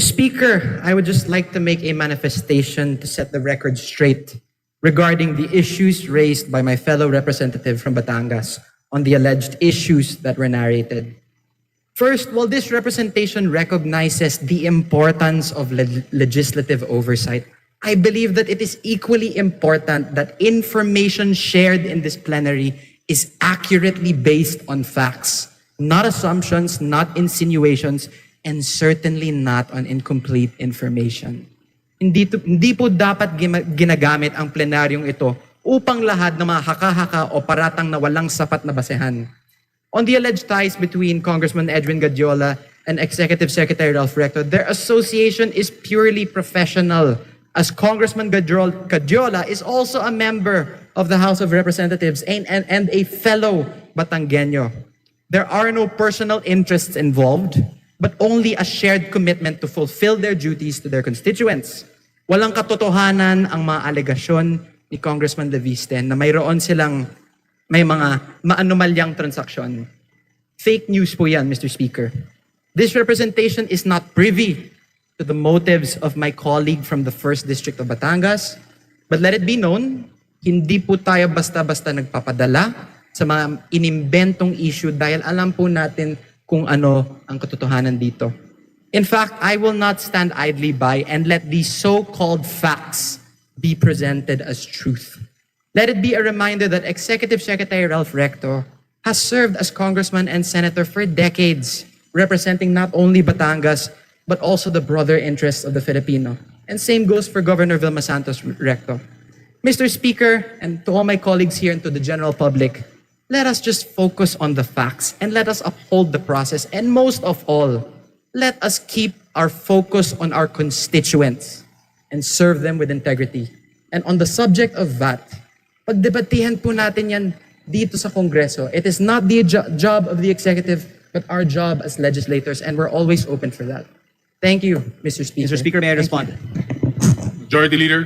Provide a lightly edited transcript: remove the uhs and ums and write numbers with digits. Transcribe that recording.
Speaker, I would just like to make a manifestation to set the record straight regarding the issues raised by my fellow representative from Batangas on the alleged issues that were narrated. First, while this representation recognizes the importance of legislative oversight, I believe that it is equally important that information shared in this plenary is accurately based on facts, not assumptions, not insinuations, and certainly not on incomplete information. Hindi po dapat ginagamit ang plenaryong ito upang lahat na mga haka-haka o paratang na walang sapat na basehan. On the alleged ties between Congressman Edwin Gadiola and Executive Secretary Ralph Recto, their association is purely professional, as Congressman Gadiola is also a member of the House of Representatives and a fellow Batangueño. There are no personal interests involved, but only a shared commitment to fulfill their duties to their constituents. Walang katotohanan ang mga alegasyon ni Congressman Leviste na mayroon silang may mga maanumalyang transaksyon. Fake news po yan, Mr. Speaker. This representation is not privy to the motives of my colleague from the 1st District of Batangas, but let it be known, hindi po tayo basta-basta nagpapadala sa mga inimbentong issue dahil alam po natin kung ano ang katotohanan dito. In fact, I will not stand idly by and let these so-called facts be presented as truth. Let it be a reminder that Executive Secretary Ralph Recto has served as congressman and senator for decades, representing not only Batangas, but also the broader interests of the Filipino. And same goes for Governor Vilma Santos Recto. Mr. Speaker, and to all my colleagues here and to the general public, let us just focus on the facts and let us uphold the process. And most of all, let us keep our focus on our constituents and serve them with integrity. And on the subject of VAT, pagdebatihan po natin yan dito sa Kongreso. It is not the job of the executive, but our job as legislators, and we're always open for that. Thank you, Mr. Speaker. Mr. Speaker, may I respond? Majority Leader.